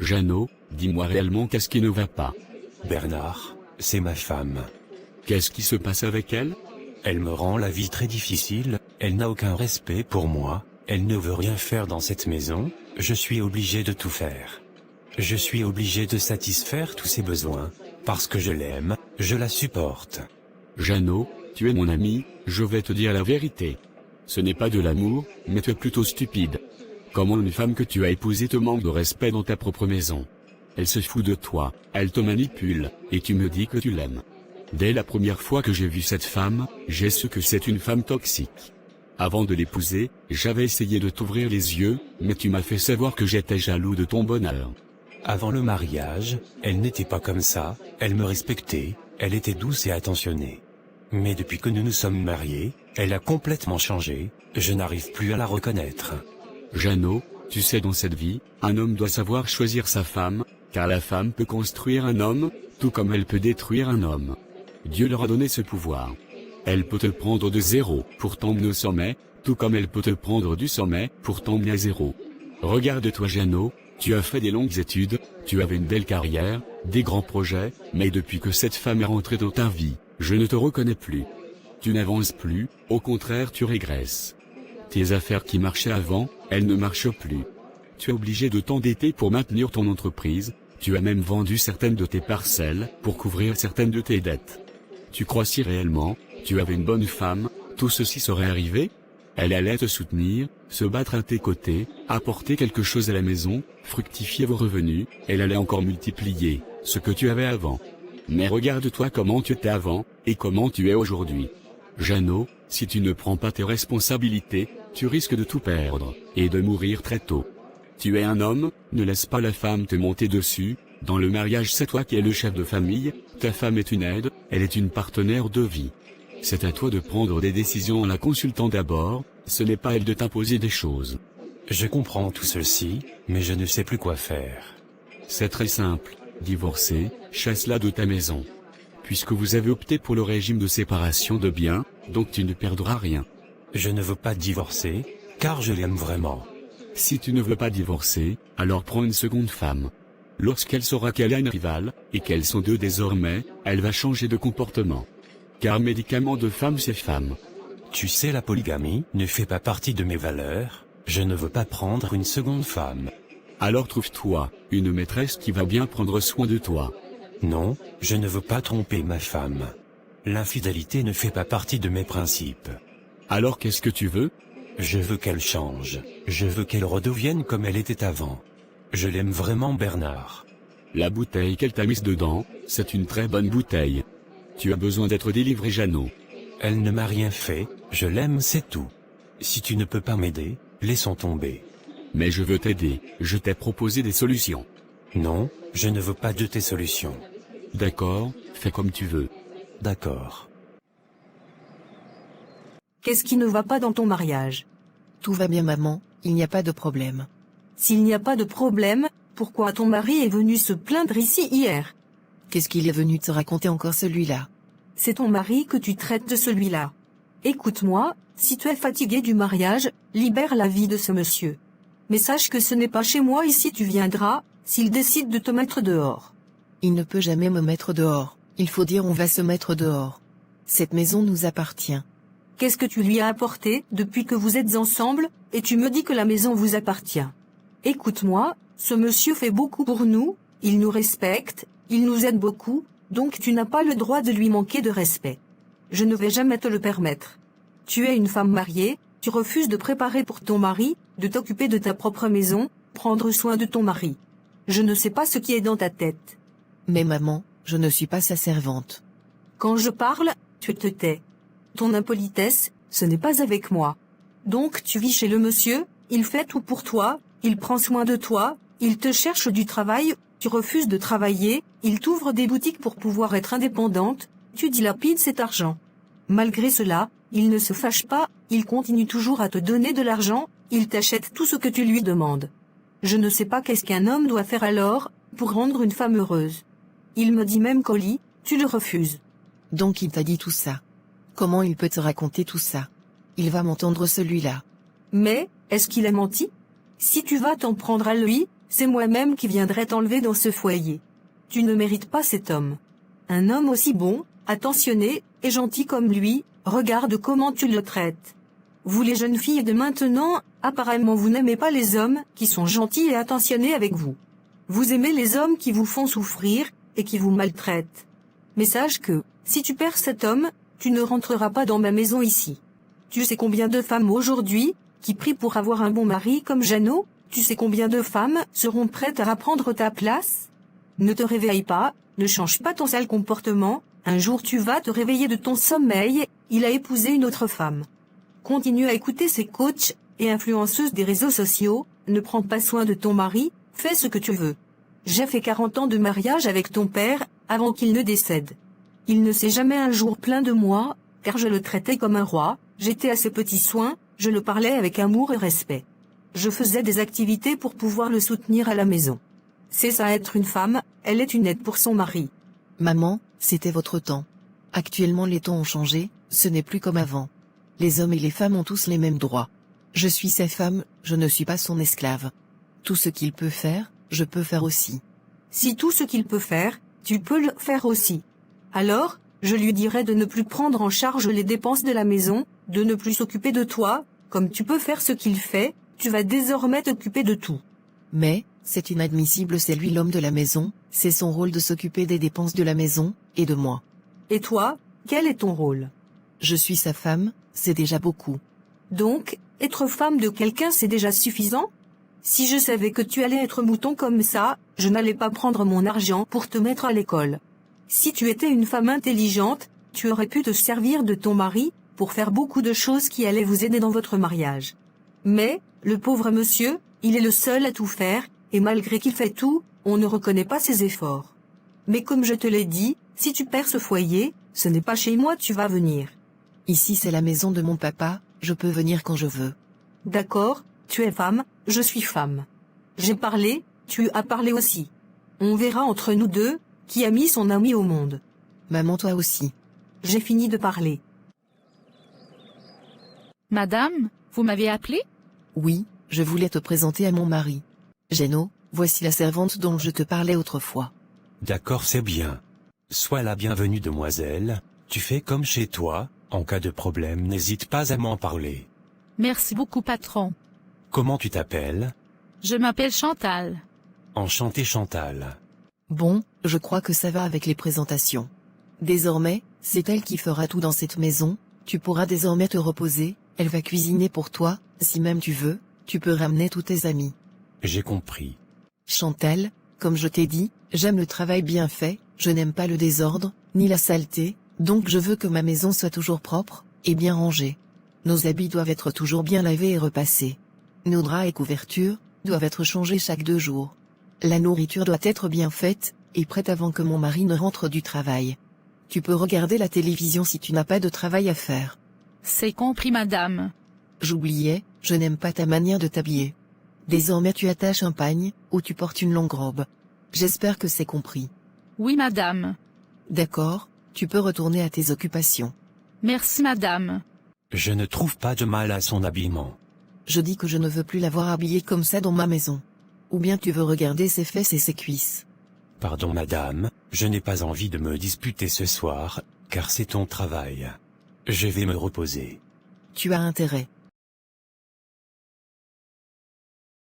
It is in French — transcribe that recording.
Jeannot, dis-moi réellement qu'est-ce qui ne va pas. Bernard, c'est ma femme. Qu'est-ce qui se passe avec elle? Elle me rend la vie très difficile, elle n'a aucun respect pour moi, elle ne veut rien faire dans cette maison, je suis obligé de tout faire. Je suis obligé de satisfaire tous ses besoins. Parce que je l'aime, je la supporte. Jeannot, tu es mon ami, je vais te dire la vérité. Ce n'est pas de l'amour, mais tu es plutôt stupide. Comment une femme que tu as épousée te manque de respect dans ta propre maison? Elle se fout de toi, elle te manipule, et tu me dis que tu l'aimes. Dès la première fois que j'ai vu cette femme, j'ai su que c'est une femme toxique. Avant de l'épouser, j'avais essayé de t'ouvrir les yeux, mais tu m'as fait savoir que j'étais jaloux de ton bonheur. Avant le mariage, elle n'était pas comme ça, elle me respectait, elle était douce et attentionnée. Mais depuis que nous nous sommes mariés, elle a complètement changé, je n'arrive plus à la reconnaître. Jeannot, tu sais dans cette vie, un homme doit savoir choisir sa femme, car la femme peut construire un homme, tout comme elle peut détruire un homme. Dieu leur a donné ce pouvoir. Elle peut te prendre de zéro pour t'emmener au sommet, tout comme elle peut te prendre du sommet pour t'emmener à zéro. Regarde-toi Jeannot, tu as fait des longues études, tu avais une belle carrière, des grands projets, mais depuis que cette femme est rentrée dans ta vie, je ne te reconnais plus. Tu n'avances plus, au contraire tu régresses. Tes affaires qui marchaient avant, elles ne marchent plus. Tu es obligé de t'endetter pour maintenir ton entreprise, tu as même vendu certaines de tes parcelles pour couvrir certaines de tes dettes. Tu crois si réellement, tu avais une bonne femme, tout ceci serait arrivé? Elle allait te soutenir, se battre à tes côtés, apporter quelque chose à la maison, fructifier vos revenus, elle allait encore multiplier ce que tu avais avant. Mais regarde-toi comment tu étais avant, et comment tu es aujourd'hui. Jeannot, si tu ne prends pas tes responsabilités, tu risques de tout perdre, et de mourir très tôt. Tu es un homme, ne laisse pas la femme te monter dessus, dans le mariage c'est toi qui es le chef de famille, ta femme est une aide, elle est une partenaire de vie. C'est à toi de prendre des décisions en la consultant d'abord, ce n'est pas à elle de t'imposer des choses. Je comprends tout ceci, mais je ne sais plus quoi faire. C'est très simple, divorcer, chasse-la de ta maison. Puisque vous avez opté pour le régime de séparation de biens, donc tu ne perdras rien. Je ne veux pas divorcer, car je l'aime vraiment. Si tu ne veux pas divorcer, alors prends une seconde femme. Lorsqu'elle saura qu'elle a une rivale, et qu'elles sont deux désormais, elle va changer de comportement. Car médicament de femme c'est femme. Tu sais, la polygamie ne fait pas partie de mes valeurs, je ne veux pas prendre une seconde femme. Alors trouve-toi une maîtresse qui va bien prendre soin de toi. Non, je ne veux pas tromper ma femme. L'infidélité ne fait pas partie de mes principes. Alors qu'est-ce que tu veux? Je veux qu'elle change, je veux qu'elle redevienne comme elle était avant. Je l'aime vraiment Bernard. La bouteille qu'elle t'a mise dedans, c'est une très bonne bouteille. Tu as besoin d'être délivré Jeannot. Elle ne m'a rien fait, je l'aime c'est tout. Si tu ne peux pas m'aider, laissons tomber. Mais je veux t'aider, je t'ai proposé des solutions. Non, je ne veux pas de tes solutions. D'accord, fais comme tu veux. D'accord. Qu'est-ce qui ne va pas dans ton mariage? Tout va bien maman, il n'y a pas de problème. S'il n'y a pas de problème, pourquoi ton mari est venu se plaindre ici hier? Qu'est-ce qu'il est venu te raconter encore celui-là? C'est ton mari que tu traites de celui-là. Écoute-moi, si tu es fatigué du mariage, libère la vie de ce monsieur. Mais sache que ce n'est pas chez moi ici tu viendras, s'il décide de te mettre dehors. Il ne peut jamais me mettre dehors, il faut dire on va se mettre dehors. Cette maison nous appartient. Qu'est-ce que tu lui as apporté depuis que vous êtes ensemble, et tu me dis que la maison vous appartient? Écoute-moi, ce monsieur fait beaucoup pour nous, il nous respecte, il nous aide beaucoup, donc tu n'as pas le droit de lui manquer de respect. Je ne vais jamais te le permettre. Tu es une femme mariée, tu refuses de préparer pour ton mari, de t'occuper de ta propre maison, prendre soin de ton mari. Je ne sais pas ce qui est dans ta tête. Mais maman, je ne suis pas sa servante. Quand je parle, tu te tais. Ton impolitesse, ce n'est pas avec moi. Donc tu vis chez le monsieur, il fait tout pour toi, il prend soin de toi, il te cherche du travail, tu refuses de travailler, il t'ouvre des boutiques pour pouvoir être indépendante, tu dilapides cet argent. Malgré cela, il ne se fâche pas, il continue toujours à te donner de l'argent, il t'achète tout ce que tu lui demandes. Je ne sais pas qu'est-ce qu'un homme doit faire alors, pour rendre une femme heureuse. Il me dit même qu'au lit, tu le refuses. Donc il t'a dit tout ça. Comment il peut te raconter tout ça? Il va m'entendre celui-là. Mais, est-ce qu'il a menti? Si tu vas t'en prendre à lui, c'est moi-même qui viendrai t'enlever dans ce foyer. Tu ne mérites pas cet homme. Un homme aussi bon, attentionné, et gentil comme lui, regarde comment tu le traites. Vous les jeunes filles de maintenant, apparemment vous n'aimez pas les hommes qui sont gentils et attentionnés avec vous. Vous aimez les hommes qui vous font souffrir, et qui vous maltraitent. Mais sache que, si tu perds cet homme, tu ne rentreras pas dans ma maison ici. Tu sais combien de femmes aujourd'hui, qui prient pour avoir un bon mari comme Jeannot, tu sais combien de femmes seront prêtes à reprendre ta place? Ne te réveille pas, ne change pas ton sale comportement, un jour tu vas te réveiller de ton sommeil, il a épousé une autre femme. Continue à écouter ces coachs et influenceuses des réseaux sociaux, ne prends pas soin de ton mari, fais ce que tu veux. J'ai fait 40 ans de mariage avec ton père, avant qu'il ne décède. Il ne s'est jamais un jour plaint de moi, car je le traitais comme un roi, j'étais à ses petits soins, je le parlais avec amour et respect. Je faisais des activités pour pouvoir le soutenir à la maison. C'est ça être une femme, elle est une aide pour son mari. Maman, c'était votre temps. Actuellement les temps ont changé, ce n'est plus comme avant. Les hommes et les femmes ont tous les mêmes droits. Je suis sa femme, je ne suis pas son esclave. Tout ce qu'il peut faire, je peux faire aussi. Si tout ce qu'il peut faire, tu peux le faire aussi. Alors, je lui dirai de ne plus prendre en charge les dépenses de la maison, de ne plus s'occuper de toi, comme tu peux faire ce qu'il fait, tu vas désormais t'occuper de tout. Mais, c'est inadmissible, c'est lui l'homme de la maison, c'est son rôle de s'occuper des dépenses de la maison, et de moi. Et toi, quel est ton rôle? Je suis sa femme, c'est déjà beaucoup. Donc, être femme de quelqu'un c'est déjà suffisant? Si je savais que tu allais être mouton comme ça, je n'allais pas prendre mon argent pour te mettre à l'école. Si tu étais une femme intelligente, tu aurais pu te servir de ton mari pour faire beaucoup de choses qui allaient vous aider dans votre mariage. Mais, le pauvre monsieur, il est le seul à tout faire, et malgré qu'il fait tout, on ne reconnaît pas ses efforts. Mais comme je te l'ai dit, si tu perds ce foyer, ce n'est pas chez moi tu vas venir. Ici c'est la maison de mon papa, je peux venir quand je veux. D'accord, tu es femme, je suis femme. J'ai parlé, tu as parlé aussi. On verra entre nous deux, qui a mis son ami au monde. Maman toi aussi. J'ai fini de parler. Madame, vous m'avez appelé? Oui, je voulais te présenter à mon mari. Jeannot, voici la servante dont je te parlais autrefois. D'accord, c'est bien. Sois la bienvenue, demoiselle. Tu fais comme chez toi, en cas de problème n'hésite pas à m'en parler. Merci beaucoup, patron. Comment tu t'appelles? Je m'appelle Chantal. Enchanté, Chantal. Bon, je crois que ça va avec les présentations. Désormais, c'est elle qui fera tout dans cette maison, tu pourras désormais te reposer, elle va cuisiner pour toi, si même tu veux, tu peux ramener tous tes amis. J'ai compris. Chantal, comme je t'ai dit, j'aime le travail bien fait, je n'aime pas le désordre, ni la saleté, donc je veux que ma maison soit toujours propre, et bien rangée. Nos habits doivent être toujours bien lavés et repassés. Nos draps et couvertures doivent être changés chaque 2 jours. La nourriture doit être bien faite, et prête avant que mon mari ne rentre du travail. Tu peux regarder la télévision si tu n'as pas de travail à faire. C'est compris, madame. J'oubliais, je n'aime pas ta manière de t'habiller. Désormais tu attaches un pagne, ou tu portes une longue robe. J'espère que c'est compris. Oui, madame. D'accord, tu peux retourner à tes occupations. Merci, madame. Je ne trouve pas de mal à son habillement. Je dis que je ne veux plus la voir habillée comme ça dans ma maison. Ou bien tu veux regarder ses fesses et ses cuisses. Pardon madame, je n'ai pas envie de me disputer ce soir, car c'est ton travail. Je vais me reposer. Tu as intérêt.